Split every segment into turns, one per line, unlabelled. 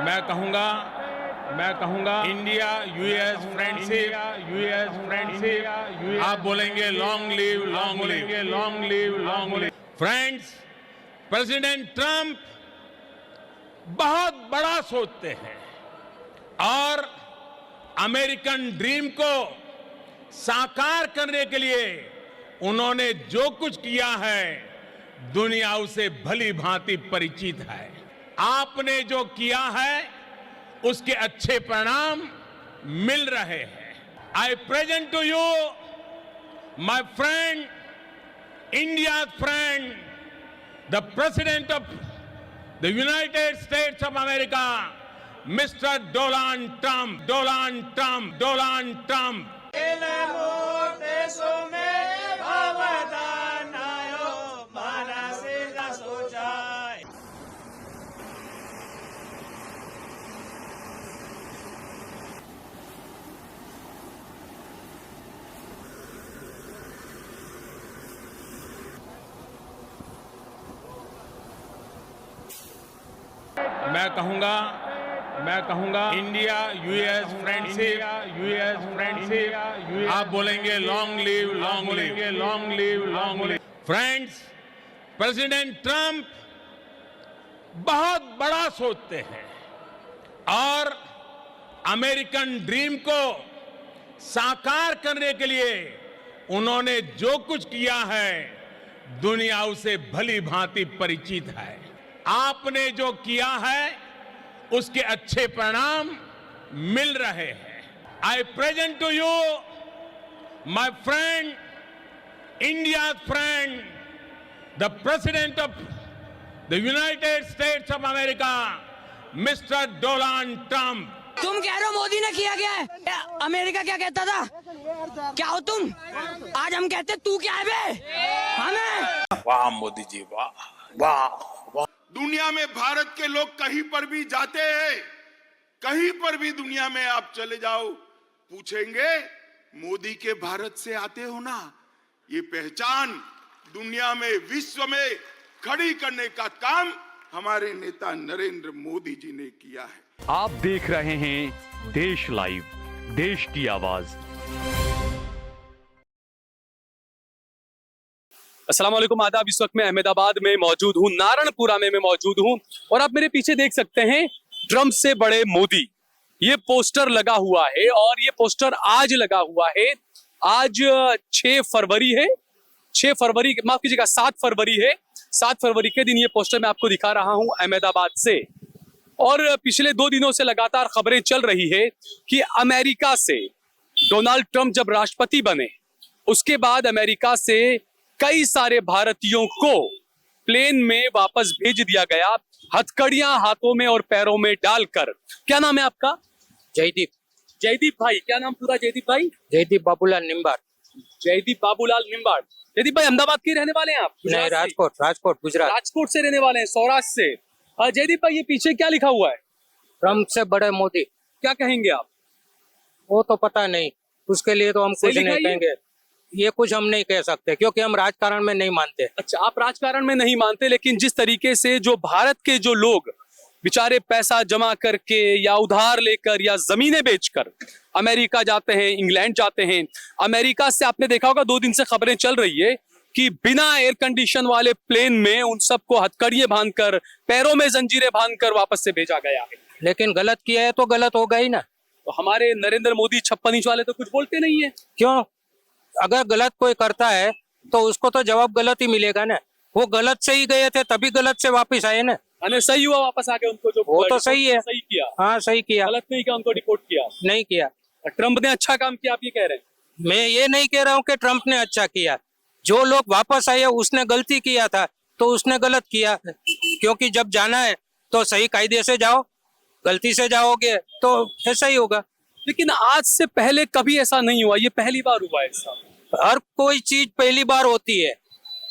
मैं कहूंगा India US friendship आप बोलेंगे long live friends. President Trump बहुत बड़ा सोचते हैं और अमेरिकन ड्रीम को साकार करने के लिए उन्होंने जो कुछ किया है दुनिया उसे भली भांति परिचित है। आपने जो किया है उसके अच्छे परिणाम मिल रहे हैं। I present to you my friend, India friend, the President of the United States of America, Mister Donald Trump. मैं कहूंगा इंडिया यूएस फ्रेंडशिप आप बोलेंगे long live friends. President Trump बहुत बड़ा सोचते हैं और अमेरिकन ड्रीम को साकार करने के लिए उन्होंने जो कुछ किया है दुनिया उसे भली भांति परिचित है। आपने जो किया है उसके अच्छे परिणाम मिल रहे हैं। I present to you my friend, India friend, the President of the United States of America, Mister Donald Trump.
तुम कह रहे हो मोदी ने किया क्या है? अमेरिका क्या कहता था? क्या हो तुम? आज हम कहते तू क्या है बे? हमें
वाह मोदी जी, वाह वाह।
दुनिया में भारत के लोग कहीं पर भी जाते हैं, कहीं पर भी दुनिया में आप चले जाओ, पूछेंगे मोदी के भारत से आते हो ना। ये पहचान दुनिया में, विश्व में खड़ी करने का काम हमारे नेता नरेंद्र मोदी जी ने किया है।
आप देख रहे हैं देश लाइव, देश की आवाज।
अस्सलाम वालेकुम, आदाब। इस वक्त मैं अहमदाबाद में मौजूद हूँ, नारायणपुरा में मैं मौजूद हूँ और आप मेरे पीछे देख सकते हैं ट्रंप से बड़े मोदी, ये पोस्टर लगा हुआ है और ये पोस्टर आज लगा हुआ है। आज 6 फरवरी है, 6 फरवरी माफ कीजिएगा 7 फरवरी है। 7 फरवरी के दिन ये पोस्टर मैं आपको दिखा रहा हूँ अहमदाबाद से। और पिछले 2 दिनों से लगातार खबरें चल रही है कि अमेरिका से डोनाल्ड ट्रंप जब राष्ट्रपति बने उसके बाद अमेरिका से कई सारे भारतीयों को प्लेन में वापस भेज दिया गया, हथकड़ियां हाथों में और पैरों में डालकर। क्या नाम है आपका? जयदीप भाई। क्या नाम पूरा? जयदीप भाई।
जयदीप बाबूलाल निम्बाड़।
जयदीप बाबूलाल निम्बाड़। जयदीप भाई अहमदाबाद के रहने वाले हैं आप?
नहीं, राजकोट गुजरात।
राजकोट से रहने वाले हैं, सौराष्ट्र से। जयदीप भाई ये पीछे क्या लिखा हुआ है?
ट्रंप से बड़े मोदी।
क्या कहेंगे आप?
वो तो पता नहीं, उसके लिए तो हम कुछ नहीं कहेंगे। ये कुछ हम नहीं कह सकते क्योंकि हम राजकारण में नहीं मानते।
अच्छा, आप राजकारण में नहीं मानते, लेकिन जिस तरीके से जो भारत के जो लोग बेचारे पैसा जमा करके या उधार लेकर या जमीनें बेचकर अमेरिका जाते हैं, इंग्लैंड जाते हैं, अमेरिका से आपने देखा होगा 2 दिन से खबरें चल रही है कि बिना एयर कंडीशन वाले प्लेन में उन सबको हथकड़ियां बांधकर, पैरों में जंजीरें बांधकर वापस से भेजा गया है।
लेकिन गलत किया है तो गलत होगा ही ना।
तो हमारे नरेंद्र मोदी 56 इंच वाले तो कुछ बोलते नहीं है।
क्यों? अगर गलत कोई करता है तो उसको तो जवाब गलत ही मिलेगा ना। वो गलत से ही गए थे तभी गलत से वापस आए ना।
सही हुआ वापस आ गए उनको, जो
वो तो सही है।
सही किया।
हाँ सही किया।
गलत नहीं किया, उनको डिपोर्ट किया
नहीं किया।
ट्रंप ने अच्छा काम किया, आप ये कह रहे हैं?
मैं ये नहीं कह रहा हूँ कि ट्रंप ने अच्छा किया। जो लोग वापस आए उसने गलती किया था तो उसने गलत किया, क्योंकि जब जाना है तो सही कायदे से जाओ, गलती से जाओगे तो ऐसा ही होगा।
लेकिन आज से पहले कभी ऐसा नहीं हुआ, ये पहली बार हुआ ऐसा।
हर कोई चीज पहली बार होती है,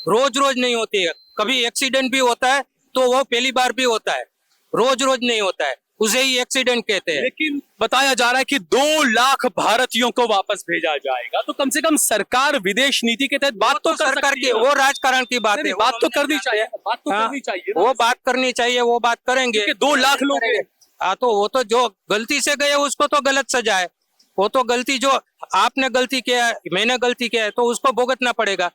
रोज रोज नहीं होती है। कभी एक्सीडेंट भी होता है तो वो पहली बार भी होता है, रोज रोज नहीं होता है, उसे ही एक्सीडेंट कहते हैं।
लेकिन बताया जा रहा है कि 2 लाख भारतीयों को वापस भेजा जाएगा, तो कम से कम सरकार विदेश नीति के तहत बात तो
सरकार की, वो राजकारण की बात है,
बात तो करनी चाहिए, बात तो करनी चाहिए,
वो बात करनी चाहिए, वो बात करेंगे।
2 लाख लोग
हाँ तो वो तो जो गलती से गए उसको तो गलत सजा है। वो तो गलती जो आपने गलती किया है, मैंने गलती किया है, तो उसको भुगतना पड़ेगा।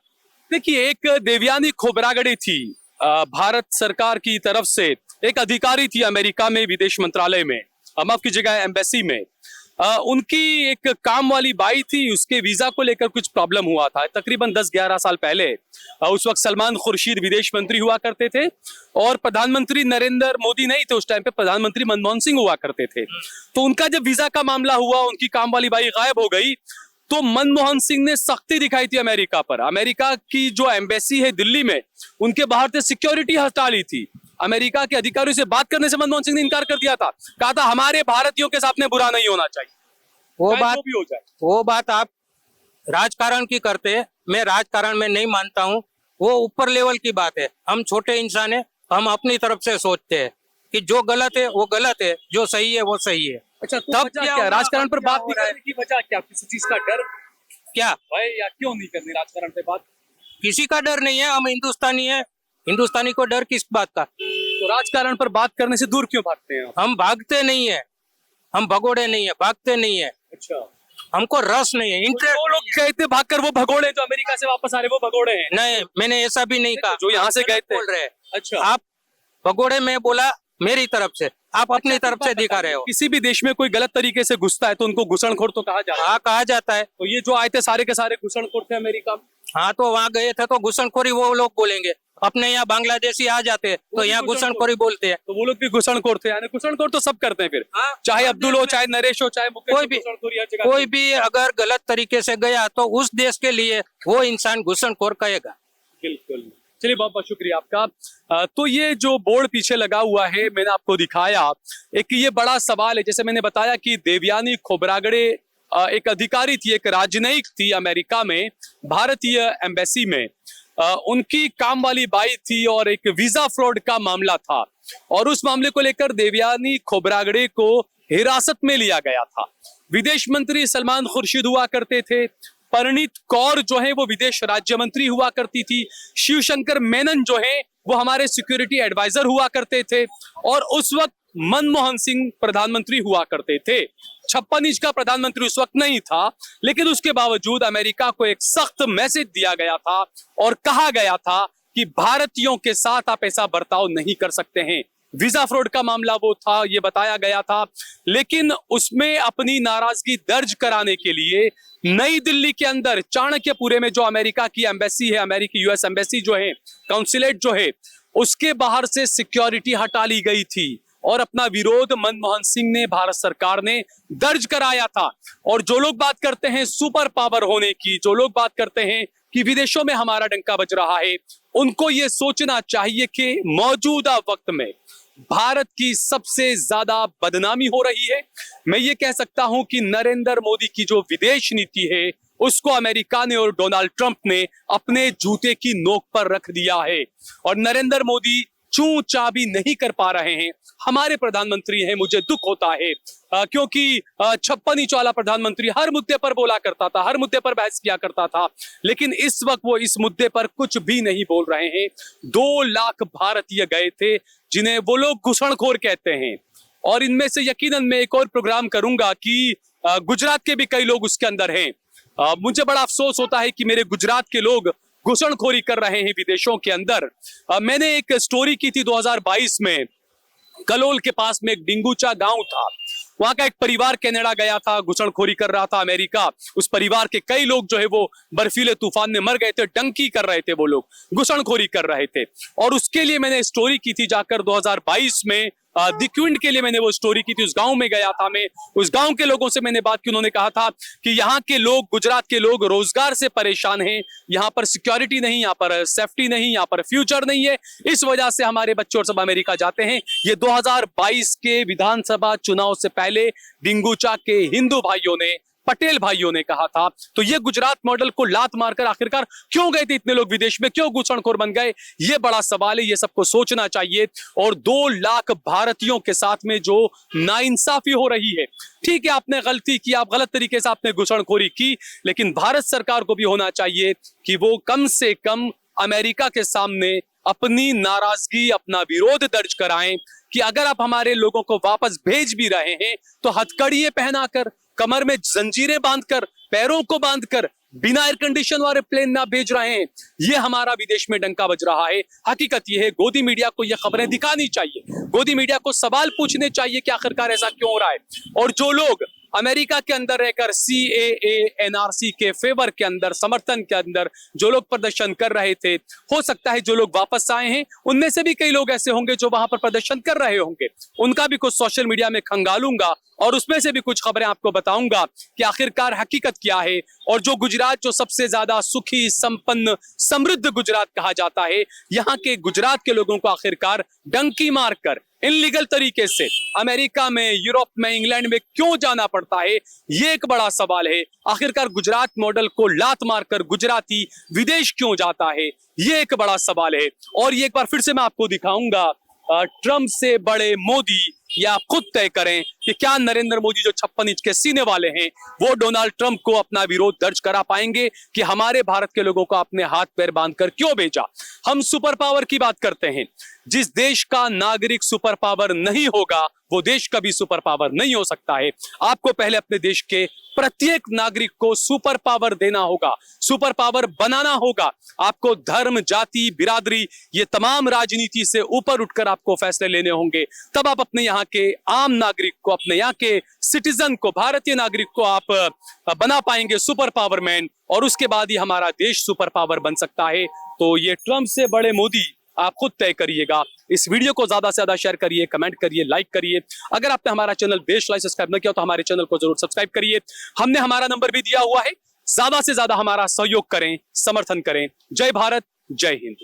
देखिए, एक देवयानी खोबरागड़े थी भारत सरकार की तरफ से, एक अधिकारी थी अमेरिका में विदेश मंत्रालय में, माफ कीजिएगा एम्बेसी में। उनकी एक काम वाली बाई थी, उसके वीजा को लेकर कुछ प्रॉब्लम हुआ था तकरीबन 10-11 साल पहले। उस वक्त सलमान खुर्शीद विदेश मंत्री हुआ करते थे और प्रधानमंत्री नरेंद्र मोदी नहीं थे उस टाइम पे, प्रधानमंत्री मनमोहन सिंह हुआ करते थे। तो उनका जब वीजा का मामला हुआ, उनकी काम वाली बाई गायब हो गई, तो मनमोहन सिंह ने सख्ती दिखाई थी अमेरिका पर। अमेरिका की जो एम्बेसी है दिल्ली में, उनके बाहर से सिक्योरिटी हटा ली थी। अमेरिका के अधिकारियों से बात करने से मनमोहन सिंह ने इनकार कर दिया था, कहा था हमारे भारतीयों के साथ में बुरा नहीं होना चाहिए,
वो बात आप राजकारण की करते हैं, मैं राजकारण में नहीं मानता हूँ। वो ऊपर लेवल की बात है, हम छोटे इंसान है, हम अपनी तरफ से सोचते हैं कि जो गलत है वो गलत है, जो सही है वो सही है।
अच्छा, तो तब क्या राजकारण पर बात नहीं करने की वजह क्या? किसी चीज का डर
क्या
भाई, या क्यों नहीं करनी राजकारण पे बात?
किसी का डर नहीं है, हम हिंदुस्तानी है, हिंदुस्तानी को डर किस बात का?
तो राजकारण पर बात करने से दूर क्यों भागते हैं?
हम भागते नहीं है, हम भगोड़े नहीं है, भागते नहीं है।
अच्छा,
हमको रस नहीं है, इंटरेस्ट।
वो लोग कहते भागकर वो भगोड़े जो अमेरिका से वापस आ रहे वो भगोड़े हैं।
नहीं, मैंने ऐसा भी नहीं कहा,
जो यहाँ से गए थे
बोल रहे हैं।
अच्छा,
आप भगोड़े में बोला मेरी तरफ से, आप अपनी तरफ से दिखा रहे हो।
किसी भी देश में कोई गलत तरीके से घुसता है तो उनको घुसणखोर तो कहा जाता है।
हाँ, कहा जाता है।
तो ये जो आए थे सारे के सारे घुसणखोर थे अमेरिका में।
हाँ, तो वहाँ गए थे तो घुसनखोरी वो लोग बोलेंगे, अपने यहाँ बांग्लादेशी आ जाते हैं तो यहाँ घुसनखोरी बोलते हैं।
तो वो लोग भी घुसणखोर थे, यानी घुसणखोर तो सब करते हैं फिर।
हाँ,
चाहे अब्दुल हो, चाहे नरेश हो, चाहे मुकेश,
कोई भी अगर गलत तरीके से गया तो उस देश के लिए वो इंसान घुसनखोर कहेगा।
बिल्कुल। चलिए, बहुत बहुत शुक्रिया आपका। तो ये जो बोर्ड पीछे लगा हुआ है मैंने आपको दिखाया, एक ये बड़ा सवाल है। जैसे मैंने बताया कि देवयानी खोबरागड़े एक अधिकारी थी, एक राजनयिक थी अमेरिका में, भारतीय एम्बेसी में। उनकी काम वाली बाई थी और एक वीजा फ्रॉड का मामला था और उस मामले को लेकर देवयानी खोबरागड़े को हिरासत में लिया गया था। विदेश मंत्री सलमान खुर्शीद हुआ करते थे, परिणीत कौर जो है वो विदेश राज्य मंत्री हुआ करती थी, शिवशंकर मेनन जो है वो हमारे सिक्योरिटी एडवाइजर हुआ करते थे और उस वक्त मनमोहन सिंह प्रधानमंत्री हुआ करते थे। 56 इंच का प्रधानमंत्री उस वक्त नहीं था, लेकिन उसके बावजूद अमेरिका को एक सख्त मैसेज दिया गया था और कहा गया था कि भारतीयों के साथ आप ऐसा बर्ताव नहीं कर सकते हैं। वीजा फ्रॉड का मामला वो था, ये बताया गया था, लेकिन उसमें अपनी नाराजगी दर्ज कराने के लिए नई दिल्ली के अंदर चाणक्यपुरे में जो अमेरिका की एम्बेसी है, अमेरिकी यूएस एम्बेसी जो है, काउंसिलेट जो है, उसके बाहर से सिक्योरिटी हटा ली गई थी और अपना विरोध मनमोहन सिंह ने, भारत सरकार ने दर्ज कराया था। और जो लोग बात करते हैं सुपर पावर होने की, जो लोग बात करते हैं कि विदेशों में हमारा डंका बज रहा है, उनको ये सोचना चाहिए कि मौजूदा वक्त में भारत की सबसे ज्यादा बदनामी हो रही है। मैं ये कह सकता हूं कि नरेंद्र मोदी की जो विदेश नीति है उसको अमेरिका ने और डोनाल्ड ट्रंप ने अपने जूते की नोक पर रख दिया है और नरेंद्र मोदी चूं चाबी नहीं कर पा रहे हैं। हमारे प्रधानमंत्री हैं, मुझे दुख होता है क्योंकि 56 इंच वाला प्रधानमंत्री हर मुद्दे पर बोला करता था, हर मुद्दे पर बहस किया करता था, लेकिन इस वक्त वो इस मुद्दे पर कुछ भी नहीं बोल रहे हैं। 2 लाख भारतीय गए थे जिन्हें वो लोग घुसणखोर कहते हैं और इनमें से यकीनन मैं एक और प्रोग्राम करूंगा कि गुजरात के भी कई लोग उसके अंदर हैं। मुझे बड़ा अफसोस होता है कि मेरे गुजरात के लोग घुसणखोरी कर रहे हैं विदेशों के अंदर। मैंने एक स्टोरी की थी 2022 में, कलोल के पास में एक डिंगूचा गांव था, वहां का एक परिवार कनाडा गया था, घुसणखोरी कर रहा था अमेरिका। उस परिवार के कई लोग जो है वो बर्फीले तूफान में मर गए थे, डंकी कर रहे थे, वो लोग घुसणखोरी कर रहे थे और उसके लिए मैंने स्टोरी की थी जाकर 2022 में द क्विंट के लिए मैंने वो स्टोरी की थी। उस गांव में गया था मैं, उस गांव के लोगों से मैंने बात की, उन्होंने कहा था कि यहाँ के लोग, गुजरात के लोग रोजगार से परेशान हैं, यहाँ पर सिक्योरिटी नहीं, यहाँ पर सेफ्टी नहीं, यहाँ पर फ्यूचर नहीं है, इस वजह से हमारे बच्चे और सब अमेरिका जाते हैं। ये 2022 के विधानसभा चुनाव से पहले डिंगूचा के हिंदू भाइयों ने, पटेल भाइयों ने कहा था। तो ये गुजरात मॉडल को लात मारकर आखिरकार क्यों गए थे इतने लोग विदेश में, क्यों घुसणखोर बन गए, ये बड़ा सवाल है, ये सबको सोचना चाहिए। और 2 लाख भारतीयों के साथ में जो नाइंसाफी हो रही है, ठीक है आपने गलती की, आप गलत तरीके से आपने घुसणखोरी की, लेकिन भारत सरकार को भी होना चाहिए कि वो कम से कम अमेरिका के सामने अपनी नाराजगी, अपना विरोध दर्ज कराएं कि अगर आप हमारे लोगों को वापस भेज भी रहे हैं तो हथकड़ियां पहनाकर, कमर में जंजीरें बांधकर, पैरों को बांधकर, बिना एयर कंडीशन वाले प्लेन ना भेज रहे हैं। ये हमारा विदेश में डंका बज रहा है। हकीकत ये है, गोदी मीडिया को ये खबरें दिखानी चाहिए, गोदी मीडिया को सवाल पूछने चाहिए कि आखिरकार ऐसा क्यों हो रहा है। और जो लोग अमेरिका के अंदर रहकर CAA NRC के फेवर के अंदर, समर्थन के अंदर जो लोग प्रदर्शन कर रहे थे, हो सकता है जो लोग वापस आए हैं उनमें से भी कई लोग ऐसे होंगे जो वहां पर प्रदर्शन कर रहे होंगे। उनका भी कुछ सोशल मीडिया में खंगालूंगा और उसमें से भी कुछ खबरें आपको बताऊंगा कि आखिरकार हकीकत क्या है। और जो गुजरात, जो सबसे ज्यादा सुखी, संपन्न, समृद्ध गुजरात कहा जाता है, यहाँ के गुजरात के लोगों को आखिरकार डंकी मारकर इनलीगल तरीके से अमेरिका में, यूरोप में, इंग्लैंड में क्यों जाना पड़ता है, ये एक बड़ा सवाल है। आखिरकार गुजरात मॉडल को लात मारकर गुजराती विदेश क्यों जाता है, ये एक बड़ा सवाल है। और ये एक बार फिर से मैं आपको दिखाऊंगा, ट्रंप से बड़े मोदी, या आप खुद तय करें कि क्या नरेंद्र मोदी जो 56 इंच के सीने वाले हैं वो डोनाल्ड ट्रंप को अपना विरोध दर्ज करा पाएंगे कि हमारे भारत के लोगों को अपने हाथ पैर बांधकर क्यों भेजा। हम सुपर पावर की बात करते हैं। जिस देश का नागरिक सुपर पावर नहीं होगा वो देश कभी सुपर पावर नहीं हो सकता है। आपको पहले अपने देश के प्रत्येक नागरिक को सुपर पावर देना होगा, सुपर पावर बनाना होगा। आपको धर्म, जाति, बिरादरी, ये तमाम राजनीति से ऊपर उठकर आपको फैसले लेने होंगे। तब आप अपने यहाँ के आम नागरिक को, अपने यहाँ के सिटीजन को, भारतीय नागरिक को आप बना पाएंगे सुपर पावर मैन, और उसके बाद ही हमारा देश सुपर पावर बन सकता है। तो ये ट्रंप से बड़े मोदी आप खुद तय करिएगा। इस वीडियो को ज्यादा से ज्यादा शेयर करिए, कमेंट करिए, लाइक करिए। अगर आपने हमारा चैनल देश लाइव सब्सक्राइब न किया तो हमारे चैनल को जरूर सब्सक्राइब करिए। हमने हमारा नंबर भी दिया हुआ है, ज्यादा से ज्यादा हमारा सहयोग करें, समर्थन करें। जय भारत, जय हिंद।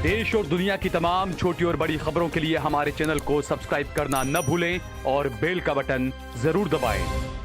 देश और दुनिया की तमाम छोटी और बड़ी खबरों के लिए हमारे चैनल को सब्सक्राइब करना न भूलें और बेल का बटन जरूर दबाएं।